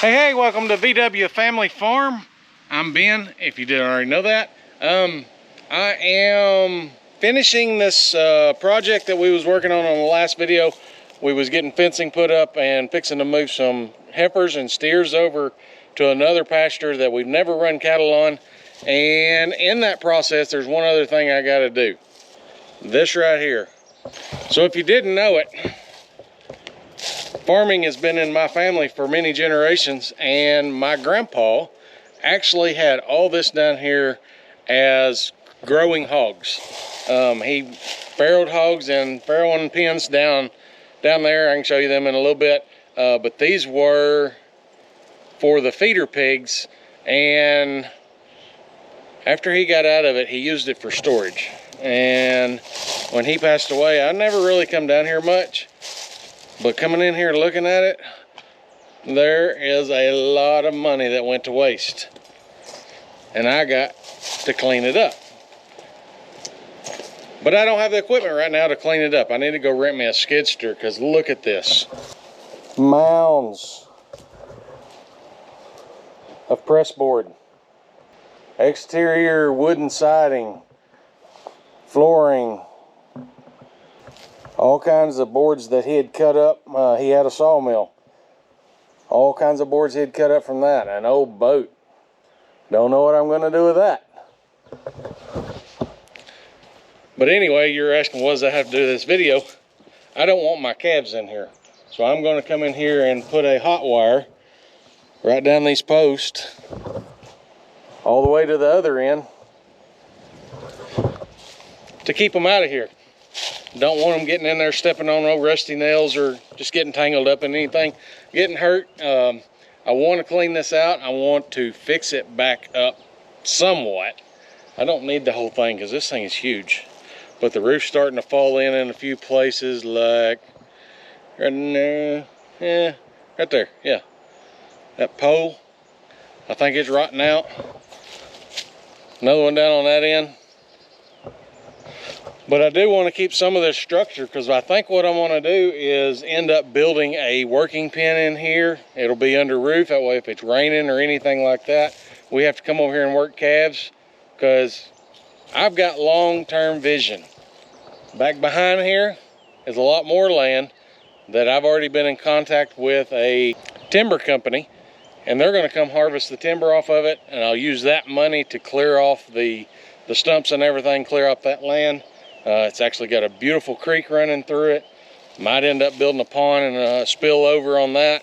Hey, welcome to VW Family Farm. I'm Ben, if you didn't already know that. I am finishing this project that we was working on the last video. We was getting fencing put up and fixing to move some heifers and steers over to another pasture that we've never run cattle on. And in that process, there's one other thing I gotta do. This right here. So if you didn't know it, farming has been in my family for many generations, and my grandpa actually had all this down here as growing hogs. He farrowed hogs and farrowing pens down there. I can show you them in a little bit, but these were for the feeder pigs, and after he got out of it, he used it for storage. And when he passed away, I never really come down here much. But coming in here looking at it, there is a lot of money that went to waste. And I got to clean it up. But I don't have the equipment right now to clean it up. I need to go rent me a skid steer, because look at this. Mounds of press board. Exterior wooden siding. Flooring. All kinds of boards that he had cut up. He had a sawmill. All kinds of boards he had cut up from that. An old boat. Don't know what I'm going to do with that. But anyway, you're asking, what does that have to do with this video? I don't want my calves in here. So I'm going to come in here and put a hot wire right down these posts all the way to the other end to keep them out of here. Don't want them getting in there, stepping on old rusty nails, or just getting tangled up in anything, getting hurt. I want to clean this out. I want to fix it back up somewhat. I don't need the whole thing because this thing is huge. But the roof's starting to fall in a few places, like right there. Yeah, right there. Yeah. That pole, I think it's rotting out. Another one down on that end. But I do want to keep some of this structure, because I think what I want to do is end up building a working pen in here. It'll be under roof. That way if it's raining or anything like that, we have to come over here and work calves, because I've got long-term vision. Back behind here is a lot more land that I've already been in contact with a timber company, and they're going to come harvest the timber off of it, and I'll use that money to clear off the stumps and everything, clear up that land. It's actually got a beautiful creek running through it. Might end up building a pond and a spill over on that.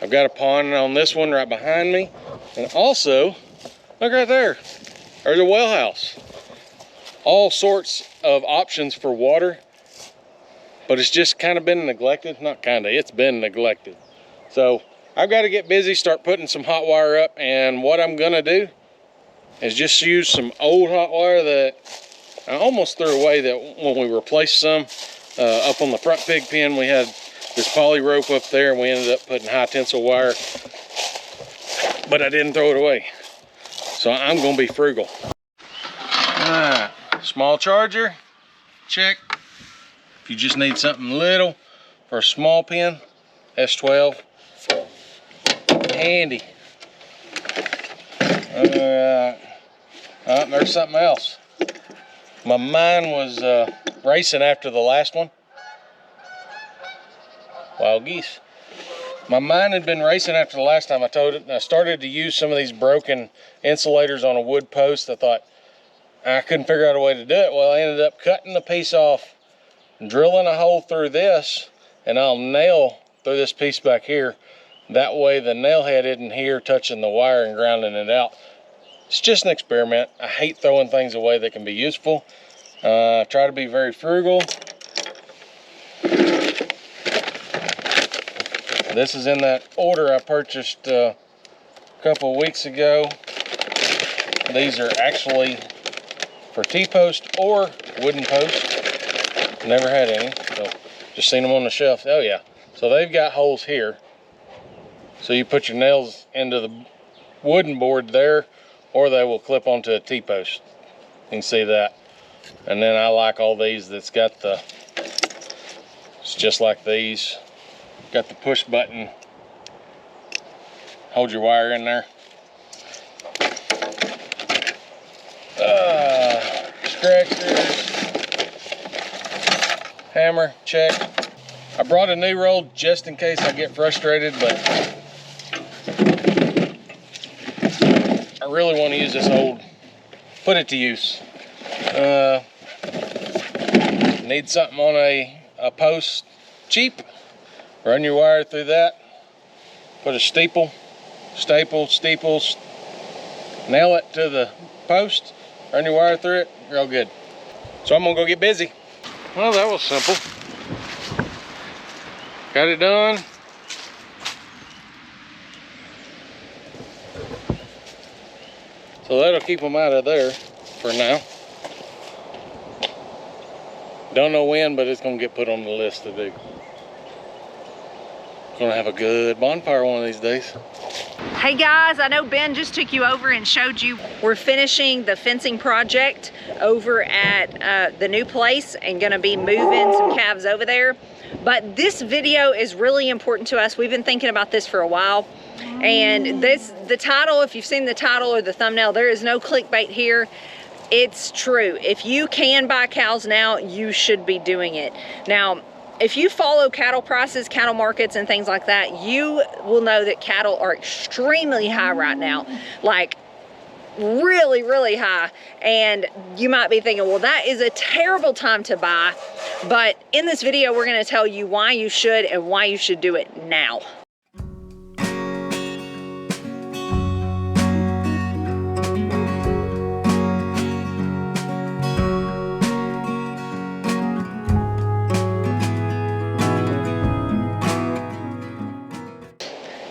I've got a pond on this one right behind me. And also, look right there. There's a well house. All sorts of options for water. But it's just kind of been neglected. Not kind of, it's been neglected. So I've got to get busy, start putting some hot wire up. And what I'm going to do is just use some old hot wire that I almost threw away, that when we replaced some up on the front pig pen, we had this poly rope up there, and we ended up putting high tensile wire, but I didn't throw it away. So I'm going to be frugal. Alright, small charger, check. If you just need something little for a small pen, S12, handy. Alright, there's something else. My mind was racing after the last one. Wild geese. My mind had been racing after the last time I towed it, and I started to use some of these broken insulators on a wood post. I thought I couldn't figure out a way to do it. Well, I ended up cutting the piece off, drilling a hole through this, and I'll nail through this piece back here. That way the nail head isn't here touching the wire and grounding it out. It's just an experiment. I hate throwing things away that can be useful. I try to be very frugal. This is in that order I purchased a couple of weeks ago. These are actually for T-post or wooden post. Never had any, so just seen them on the shelf. Oh yeah, so they've got holes here. So you put your nails into the wooden board there, or they will clip onto a T-post. You can see that. And then I like all these that's got the, it's just like these, got the push button Hold your wire in there. Stretchers. Hammer, check. I brought a new roll just in case I get frustrated, but I really want to use this old, put it to use. Need something on a post, cheap. Run your wire through that. Put a staple, nail it to the post, run your wire through it, you're all good. So I'm gonna go get busy. Well, that was simple. Got it done. So that'll keep them out of there for now. Don't know when, but it's gonna get put on the list to do. Gonna have a good bonfire one of these days. Hey guys, I know Ben just took you over and showed you we're finishing the fencing project over at the new place and gonna be moving some calves over there. But this video is really important to us. We've been thinking about this for a while. And the title, if you've seen the title or the thumbnail, there is no clickbait here. It's true. If you can buy cows now, you should be doing it. Now, if you follow cattle prices, cattle markets and things like that, you will know that cattle are extremely high right now. Like really, really high. And you might be thinking, well, that is a terrible time to buy. But in this video, we're going to tell you why you should and why you should do it now.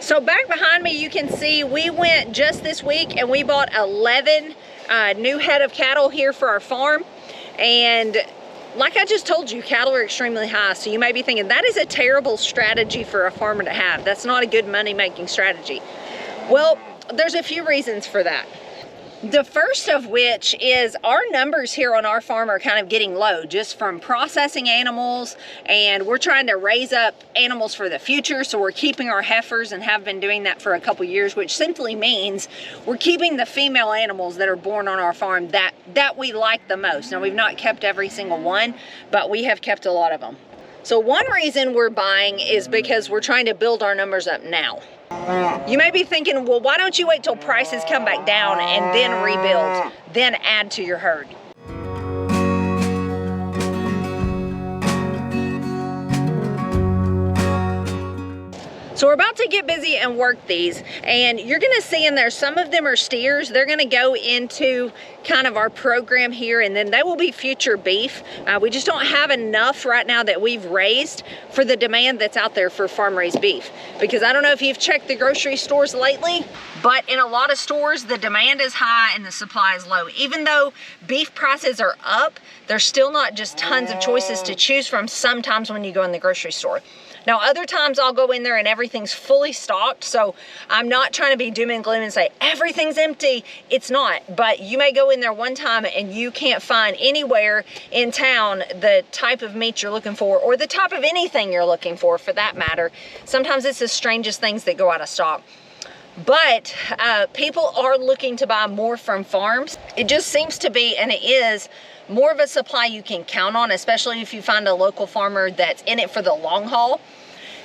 So back behind me, you can see we went just this week and we bought 11 new head of cattle here for our farm. And like I just told you, cattle are extremely high. So you may be thinking that is a terrible strategy for a farmer to have. That's not a good money-making strategy. Well, there's a few reasons for that. The first of which is our numbers here on our farm are kind of getting low just from processing animals, and we're trying to raise up animals for the future. So we're keeping our heifers and have been doing that for a couple years, which simply means we're keeping the female animals that are born on our farm that we like the most. Now, we've not kept every single one, but we have kept a lot of them. So one reason we're buying is because we're trying to build our numbers up now. You may be thinking, well, why don't you wait till prices come back down and then rebuild, then add to your herd? So we're about to get busy and work these, and you're gonna see in there, some of them are steers. They're gonna go into kind of our program here, and then they will be future beef. We just don't have enough right now that we've raised for the demand that's out there for farm-raised beef. Because I don't know if you've checked the grocery stores lately, but in a lot of stores, the demand is high and the supply is low. Even though beef prices are up, there's still not just tons of choices to choose from sometimes when you go in the grocery store. Now, other times I'll go in there and everything's fully stocked, so I'm not trying to be doom and gloom and say everything's empty. It's not, but you may go in there one time and you can't find anywhere in town the type of meat you're looking for, or the type of anything you're looking for that matter. Sometimes it's the strangest things that go out of stock. But people are looking to buy more from farms. It just seems to be, and it is, more of a supply you can count on, especially if you find a local farmer that's in it for the long haul.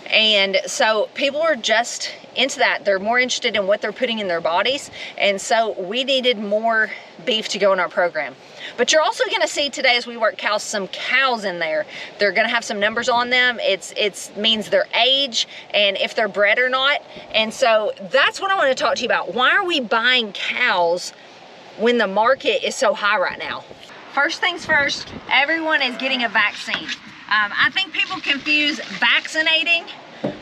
And so people are just into that. They're more interested in what they're putting in their bodies. And so we needed more beef to go in our program. But you're also gonna see today as we work cows, some cows in there. They're gonna have some numbers on them. It means their age and if they're bred or not. And so that's what I wanna talk to you about. Why are we buying cows when the market is so high right now? First things first, everyone is getting a vaccine. I think people confuse vaccinating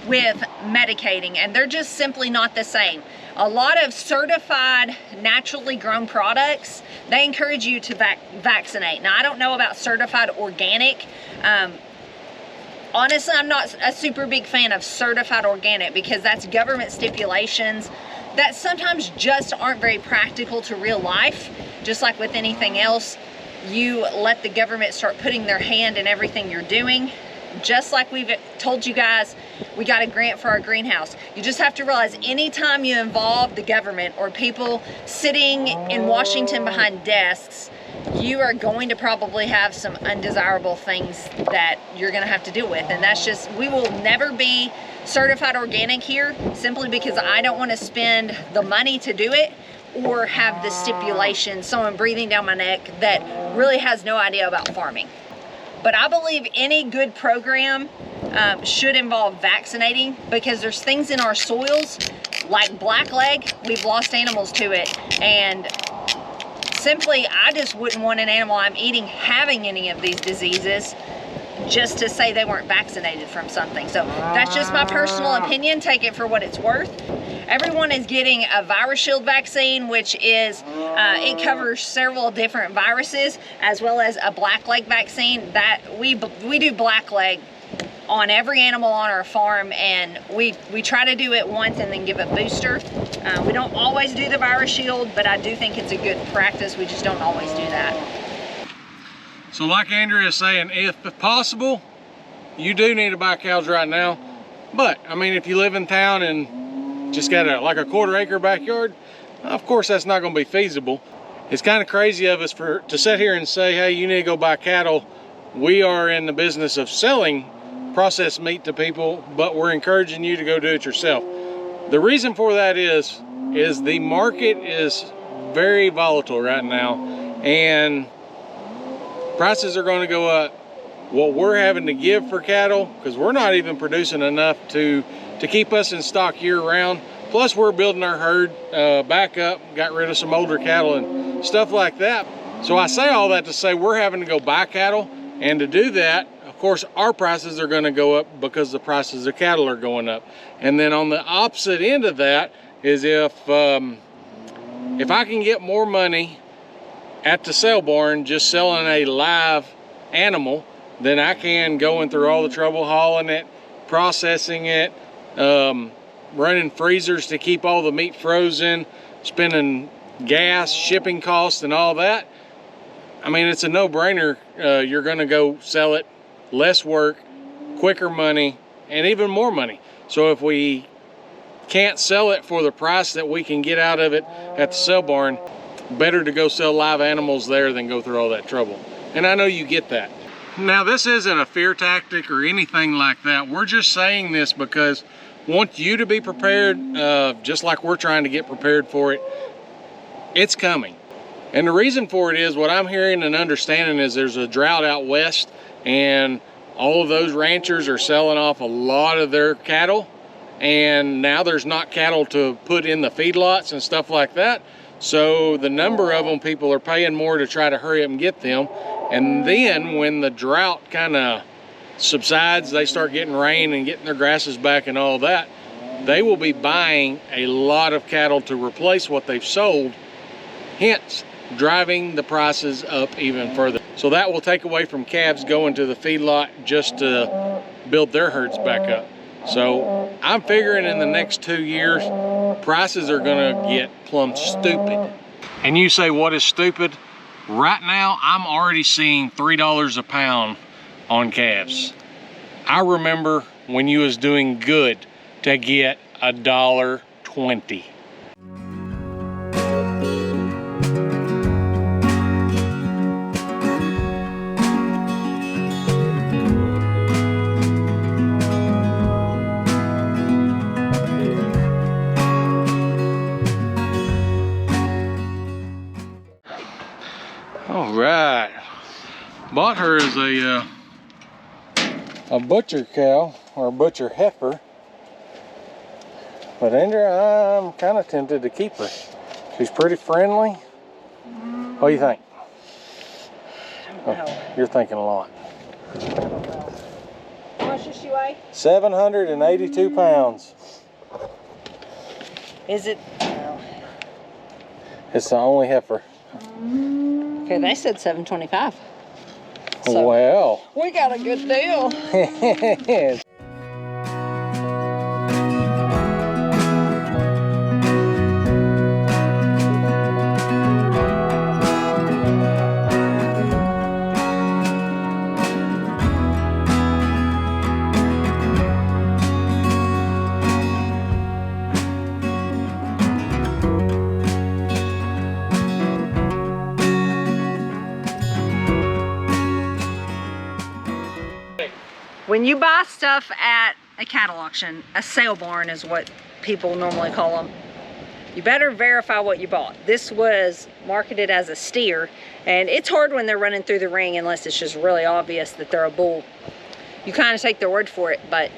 with medicating, and they're just simply not the same. A lot of certified, naturally grown products, they encourage you to vaccinate. Now, I don't know about certified organic. Honestly, I'm not a super big fan of certified organic because that's government stipulations that sometimes just aren't very practical to real life. Just like with anything else, you let the government start putting their hand in everything you're doing, just like we've told you guys, we got a grant for our greenhouse. You just have to realize anytime you involve the government or people sitting in Washington behind desks, you are going to probably have some undesirable things that you're going to have to deal with. And that's just, we will never be certified organic here simply because I don't want to spend the money to do it or have the stipulation, someone breathing down my neck that really has no idea about farming. But I believe any good program should involve vaccinating, because there's things in our soils like blackleg, we've lost animals to it, and simply I just wouldn't want an animal I'm eating having any of these diseases just to say they weren't vaccinated from something. So that's just my personal opinion, take it for what it's worth. Everyone is getting a virus shield vaccine, which is, it covers several different viruses, as well as a blackleg vaccine. That we do blackleg on every animal on our farm, and we try to do it once and then give a booster. We don't always do the virus shield, but I do think it's a good practice. We just don't always do that. So like Andrea is saying, if possible, you do need to buy cows right now. But I mean, if you live in town and just got like a quarter-acre backyard, of course that's not going to be feasible. It's kind of crazy of us to sit here and say, hey, you need to go buy cattle. We are in the business of selling processed meat to people, but we're encouraging you to go do it yourself. The reason for that is the market is very volatile right now, and prices are going to go up. What we're having to give for cattle, because we're not even producing enough to keep us in stock year round. Plus we're building our herd back up, got rid of some older cattle and stuff like that. So I say all that to say we're having to go buy cattle, and to do that, of course, our prices are going to go up because the prices of cattle are going up. And then on the opposite end of that is if I can get more money at the sale barn just selling a live animal, then I can going through all the trouble hauling it, processing it, running freezers to keep all the meat frozen, spending gas, shipping costs and all that. I mean, it's a no-brainer. You're going to go sell it, less work, quicker money, and even more money. So if we can't sell it for the price that we can get out of it at the sale barn, better to go sell live animals there than go through all that trouble. And I know you get that. Now, this isn't a fear tactic or anything like that. We're just saying this because we want you to be prepared, just like we're trying to get prepared for it. It's coming. And the reason for it is, what I'm hearing and understanding is there's a drought out west, and all of those ranchers are selling off a lot of their cattle, and now there's not cattle to put in the feedlots and stuff like that. So the number of them, people are paying more to try to hurry up and get them. And then when the drought kind of subsides, they start getting rain and getting their grasses back and all that, they will be buying a lot of cattle to replace what they've sold, hence driving the prices up even further. So that will take away from calves going to the feedlot just to build their herds back up. So I'm figuring in the next 2 years, prices are gonna get plumb stupid. And you say, what is stupid? Right now, I'm already seeing $3 a pound on calves. I remember when you was doing good to get $1.20. All right, bought her as a butcher cow or a butcher heifer, but Andrea, I'm kind of tempted to keep her. She's pretty friendly. What do you think? I don't know. Oh, you're thinking a lot. I don't know. How much does she weigh? 782 pounds. Is it? No. It's the only heifer. Okay, they said 725. So Well, we got a good deal. When you buy stuff at a cattle auction, a sale barn is what people normally call them, you better verify what you bought. This was marketed as a steer, and it's hard when they're running through the ring unless it's just really obvious that they're a bull. You kind of take their word for it, but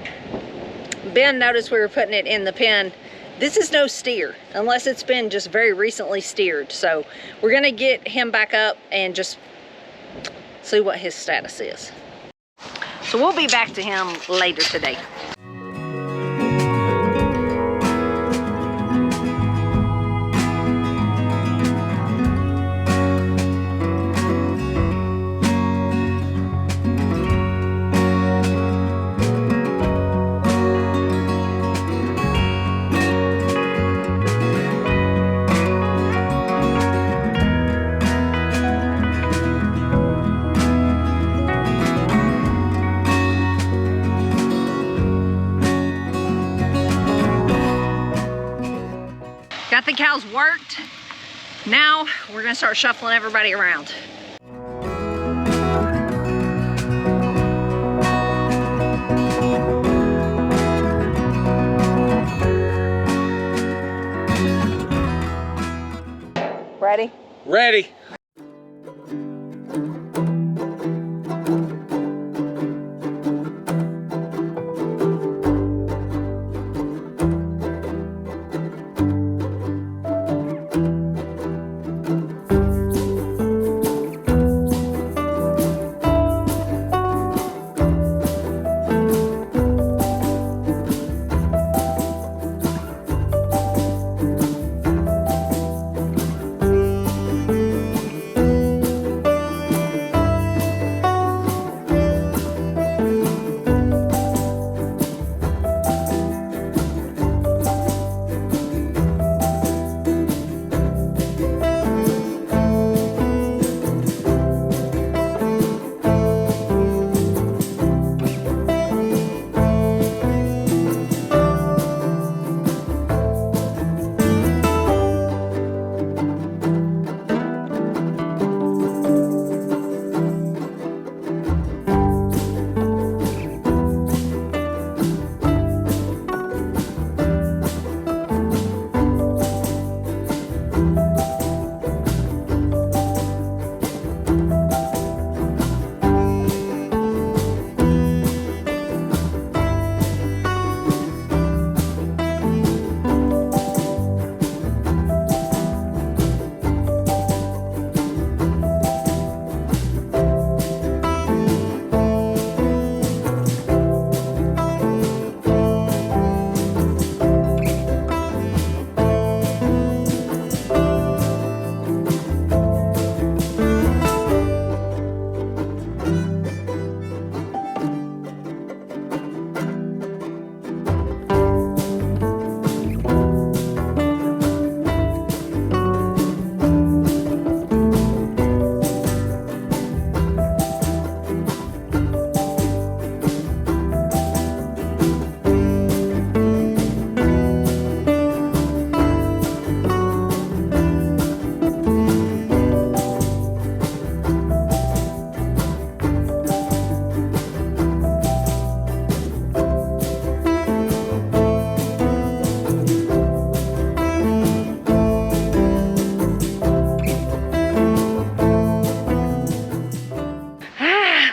Ben noticed we were putting it in the pen. This is no steer unless it's been just very recently steered. So we're gonna get him back up and just see what his status is. So we'll be back to him later today. Got the cows worked. Now we're gonna start shuffling everybody around. Ready? Ready.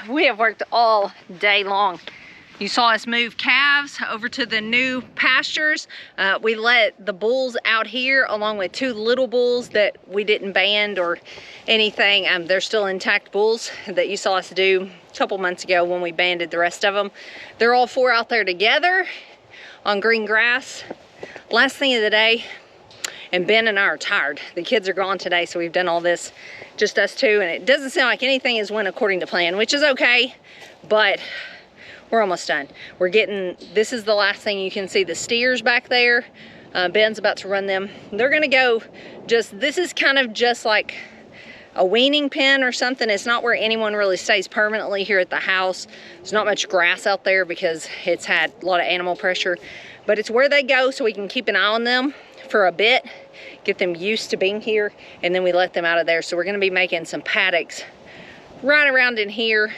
We have worked all day long. You saw us move calves over to the new pastures. We let the bulls out here along with 2 little bulls that we didn't band or anything. They're still intact bulls that you saw us do a couple months ago when we banded the rest of them. They're all 4 out there together on green grass. Last thing of the day, and Ben and I are tired. The kids are gone today, so we've done all this, just us 2, and it doesn't sound like anything is went according to plan, which is okay, but we're almost done. We're getting, this is the last thing you can see, the steers back there. Ben's about to run them. They're gonna go just, this is kind of just like a weaning pen or something. It's not where anyone really stays permanently here at the house. There's not much grass out there because it's had a lot of animal pressure, but it's where they go so we can keep an eye on them for a bit, get them used to being here, and then we let them out of there. So we're gonna be making some paddocks right around in here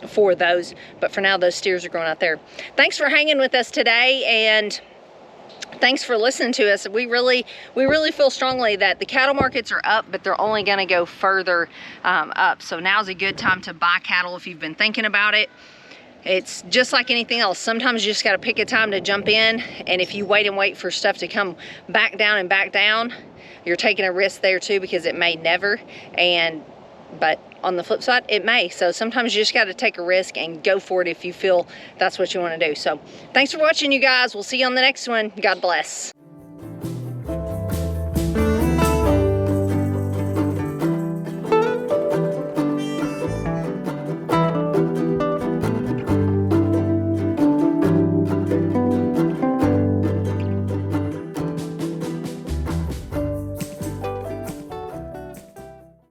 for those. But for now, those steers are growing out there. Thanks for hanging with us today, and thanks for listening to us. We really feel strongly that the cattle markets are up, but they're only going to go further up. So now's a good time to buy cattle if you've been thinking about it. It's just like anything else. Sometimes you just got to pick a time to jump in, and if you wait for stuff to come back down, you're taking a risk there too, because it may never. But on the flip side, it may. So sometimes you just got to take a risk and go for it if you feel that's what you want to do. So thanks for watching, you guys. We'll see you on the next one. God bless.